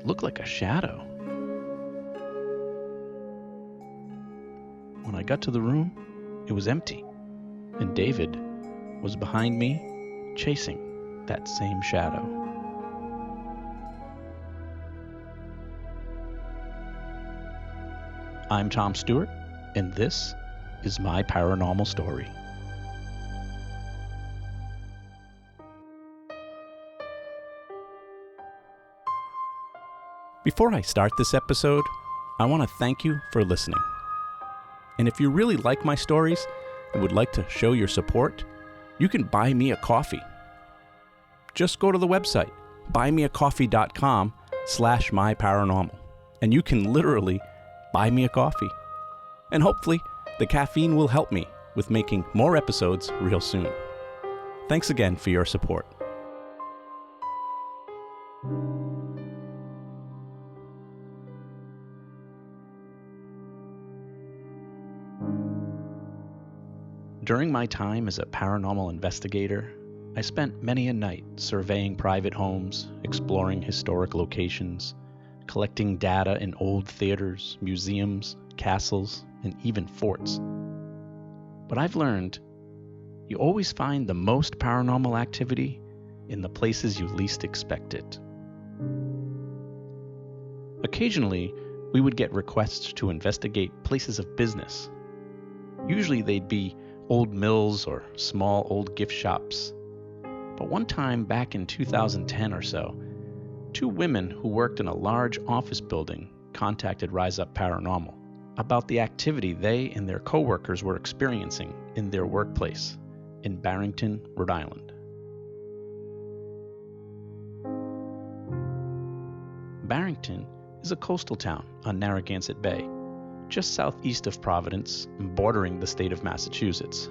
looked like a shadow. When I got to the room, it was empty, and David was behind me, chasing that same shadow. I'm Tom Stewart, and this is My Paranormal Story. Before I start this episode, I want to thank you for listening. And if you really like my stories and would like to show your support, you can buy me a coffee. Just go to the website, buymeacoffee.com/myparanormal, and you can literally buy me a coffee. And hopefully, the caffeine will help me with making more episodes real soon. Thanks again for your support. During my time as a paranormal investigator, I spent many a night surveying private homes, exploring historic locations, collecting data in old theaters, museums, castles, and even forts. But I've learned you always find the most paranormal activity in the places you least expect it. Occasionally, we would get requests to investigate places of business. Usually they'd be old mills or small old gift shops. But one time back in 2010 or so, two women who worked in a large office building contacted Rise Up Paranormal about the activity they and their coworkers were experiencing in their workplace in Barrington, Rhode Island. Barrington is a coastal town on Narragansett Bay, just southeast of Providence and bordering the state of Massachusetts.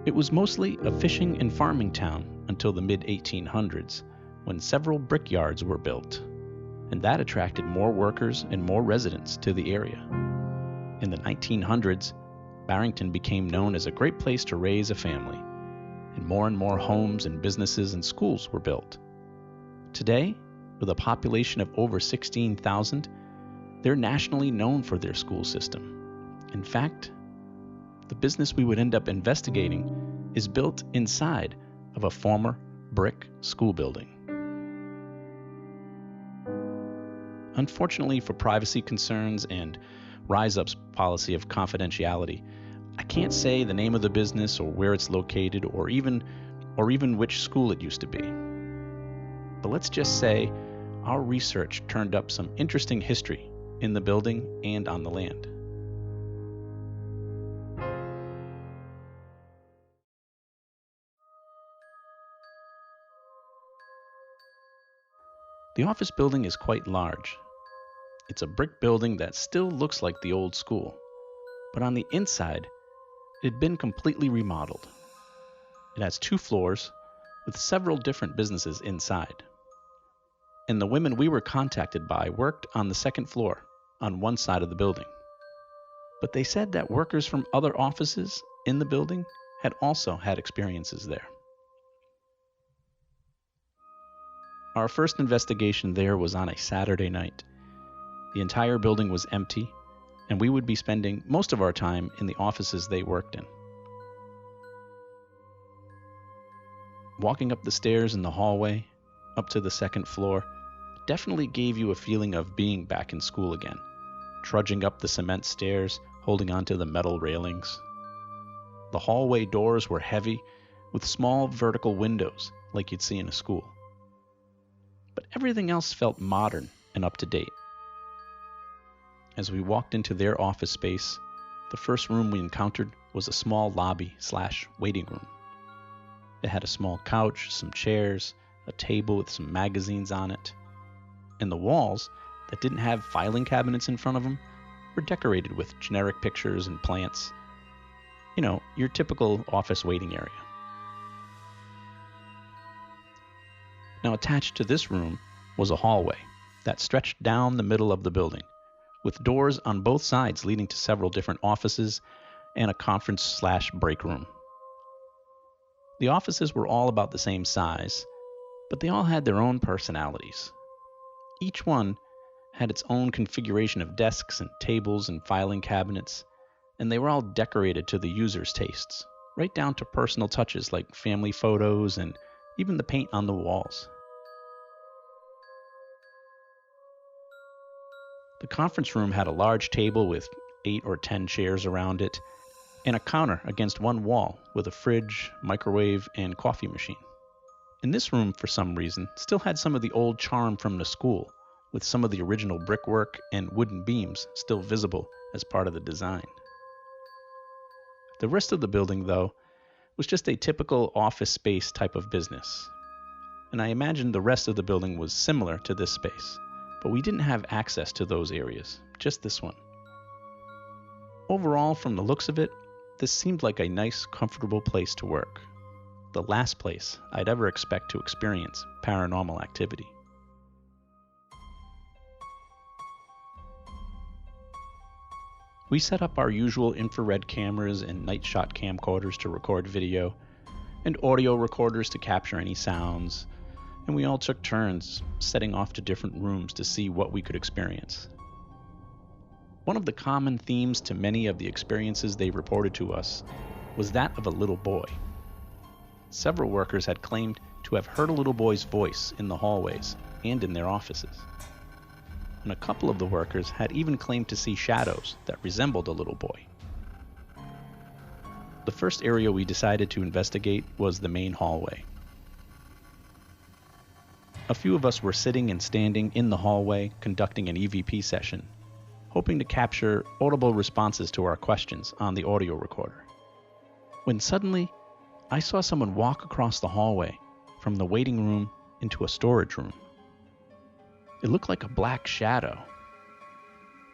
It was mostly a fishing and farming town until the mid-1800s, when several brickyards were built, and that attracted more workers and more residents to the area. In the 1900s, Barrington became known as a great place to raise a family, and more homes and businesses and schools were built. Today, with a population of over 16,000, they're nationally known for their school system. In fact, the business we would end up investigating is built inside of a former brick school building. Unfortunately for privacy concerns and Rise Up's policy of confidentiality, I can't say the name of the business or where it's located or even which school it used to be. But let's just say our research turned up some interesting history in the building and on the land. The office building is quite large. It's a brick building that still looks like the old school, but on the inside, it had been completely remodeled. It has 2 floors with several different businesses inside. And the women we were contacted by worked on the 2nd floor on one side of the building. But they said that workers from other offices in the building had also had experiences there. Our first investigation there was on a Saturday night. The entire building was empty, and we would be spending most of our time in the offices they worked in. Walking up the stairs in the hallway, up to the 2nd floor, definitely gave you a feeling of being back in school again, trudging up the cement stairs, holding onto the metal railings. The hallway doors were heavy, with small vertical windows like you'd see in a school. But everything else felt modern and up to date. As we walked into their office space, the first room we encountered was a small lobby/waiting room. It had a small couch, some chairs, a table with some magazines on it, and the walls that didn't have filing cabinets in front of them were decorated with generic pictures and plants. You know, your typical office waiting area. Now, attached to this room was a hallway that stretched down the middle of the building, with doors on both sides leading to several different offices and a conference/break room. The offices were all about the same size, but they all had their own personalities. Each one had its own configuration of desks and tables and filing cabinets, and they were all decorated to the user's tastes, right down to personal touches like family photos and even the paint on the walls. The conference room had a large table with 8 or 10 chairs around it, and a counter against one wall with a fridge, microwave, and coffee machine. And this room, for some reason, still had some of the old charm from the school, with some of the original brickwork and wooden beams still visible as part of the design. The rest of the building, though, was just a typical office space type of business. And I imagine the rest of the building was similar to this space, but we didn't have access to those areas, just this one. Overall, from the looks of it, this seemed like a nice, comfortable place to work. The last place I'd ever expect to experience paranormal activity. We set up our usual infrared cameras and night shot camcorders to record video, and audio recorders to capture any sounds, and we all took turns setting off to different rooms to see what we could experience. One of the common themes to many of the experiences they reported to us was that of a little boy. Several workers had claimed to have heard a little boy's voice in the hallways and in their offices. And a couple of the workers had even claimed to see shadows that resembled a little boy. The first area we decided to investigate was the main hallway. A few of us were sitting and standing in the hallway conducting an EVP session, hoping to capture audible responses to our questions on the audio recorder. When suddenly, I saw someone walk across the hallway from the waiting room into a storage room. It looked like a black shadow.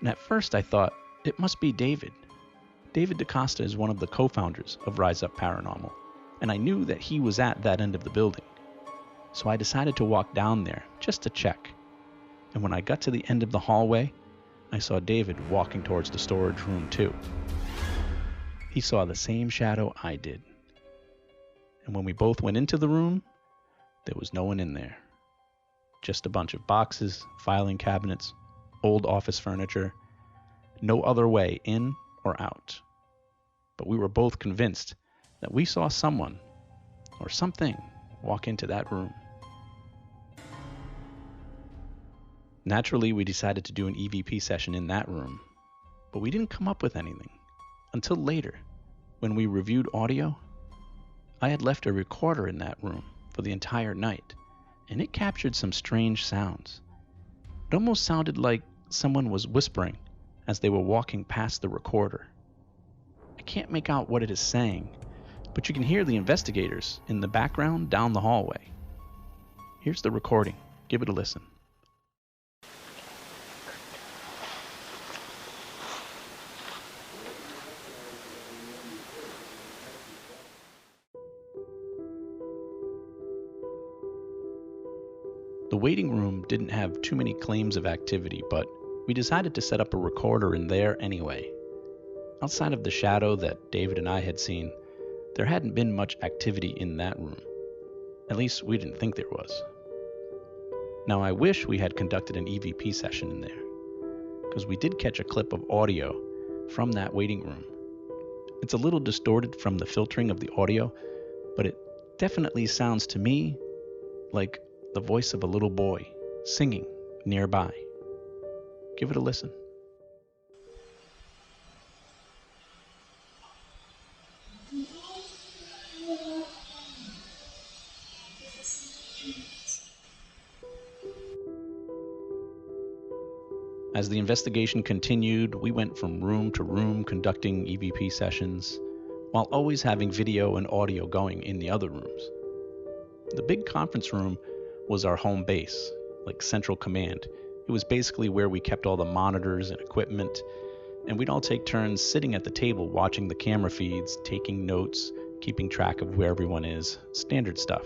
And at first I thought, it must be David. David DaCosta is one of the co-founders of Rise Up Paranormal, and I knew that he was at that end of the building. So I decided to walk down there just to check. And when I got to the end of the hallway, I saw David walking towards the storage room too. He saw the same shadow I did. And when we both went into the room, there was no one in there. Just a bunch of boxes, filing cabinets, old office furniture, no other way in or out. But we were both convinced that we saw someone or something walk into that room. Naturally, we decided to do an EVP session in that room, but we didn't come up with anything until later, when we reviewed audio. I had left a recorder in that room for the entire night, and it captured some strange sounds. It almost sounded like someone was whispering as they were walking past the recorder. I can't make out what it is saying, but you can hear the investigators in the background down the hallway. Here's the recording. Give it a listen. The waiting room didn't have too many claims of activity, but we decided to set up a recorder in there anyway. Outside of the shadow that David and I had seen, there hadn't been much activity in that room. At least we didn't think there was. Now I wish we had conducted an EVP session in there, because we did catch a clip of audio from that waiting room. It's a little distorted from the filtering of the audio, but it definitely sounds to me like the voice of a little boy singing nearby. Give it a listen. As the investigation continued, we went from room to room conducting EVP sessions, while always having video and audio going in the other rooms. The big conference room was our home base, like central command. It was basically where we kept all the monitors and equipment, and we'd all take turns sitting at the table watching the camera feeds, taking notes, keeping track of where everyone is, standard stuff.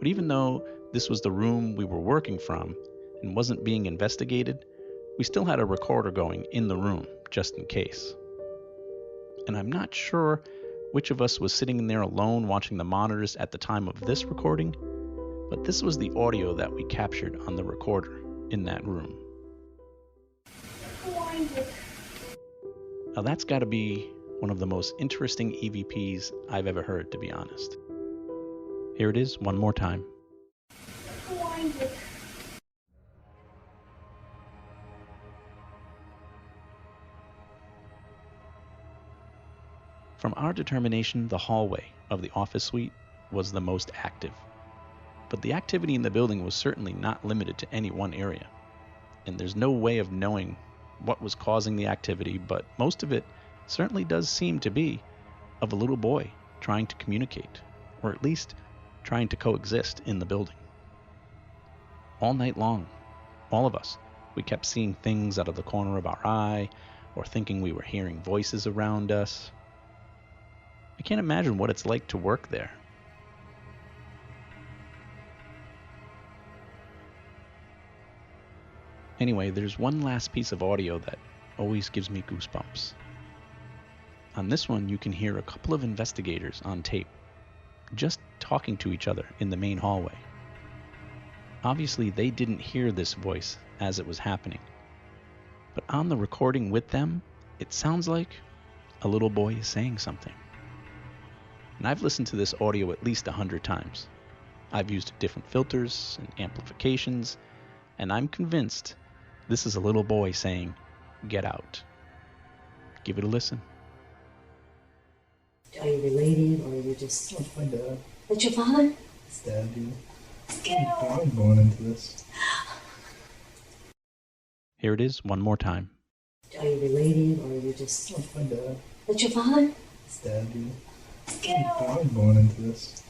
But even though this was the room we were working from and wasn't being investigated, we still had a recorder going in the room, just in case. And I'm not sure which of us was sitting in there alone watching the monitors at the time of this recording, But this was the audio that we captured on the recorder in that room. Now that's got to be one of the most interesting EVPs I've ever heard, to be honest. Here it is one more time. From our determination, the hallway of the office suite was the most active. But the activity in the building was certainly not limited to any one area. And there's no way of knowing what was causing the activity, but most of it certainly does seem to be of a little boy trying to communicate, or at least trying to coexist in the building. All night long, all of us, we kept seeing things out of the corner of our eye, or thinking we were hearing voices around us. I can't imagine what it's like to work there. Anyway, there's one last piece of audio that always gives me goosebumps. On this one, you can hear a couple of investigators on tape, just talking to each other in the main hallway. Obviously, they didn't hear this voice as it was happening. But on the recording with them, it sounds like a little boy is saying something. And I've listened to this audio at least 100 times. I've used different filters and amplifications, and I'm convinced this is a little boy saying, "Get out." Give it a listen. Are you related, or are you just... That's my dad. That's your father? It's dad, dude. Get out. I'm going into this. Here it is one more time. Are you related, or are you just... That's my dad. That's your father? It's dad, dude. Get out. I'm going into this.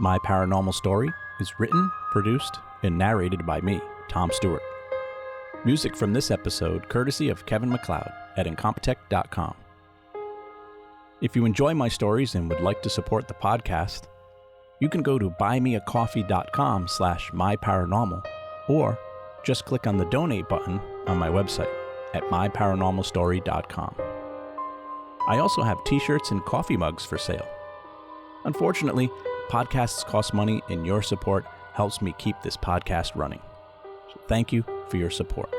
My Paranormal Story is written, produced, and narrated by me, Tom Stewart. Music from this episode courtesy of Kevin MacLeod at Incompetech.com. If you enjoy my stories and would like to support the podcast, you can go to buymeacoffee.com/myparanormal or just click on the donate button on my website at myparanormalstory.com. I also have t-shirts and coffee mugs for sale. Unfortunately, podcasts cost money, and your support helps me keep this podcast running. So thank you for your support.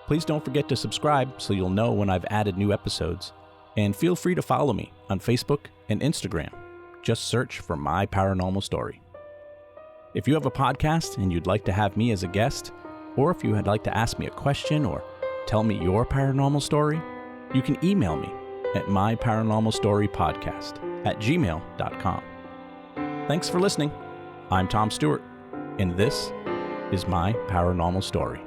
Please don't forget to subscribe so you'll know when I've added new episodes, and feel free to follow me on Facebook and Instagram. Just search for My Paranormal Story. If you have a podcast and you'd like to have me as a guest, or if you would like to ask me a question or tell me your paranormal story, you can email me at myparanormalstorypodcast@gmail.com. Thanks for listening. I'm Tom Stewart, and this is My Paranormal Story.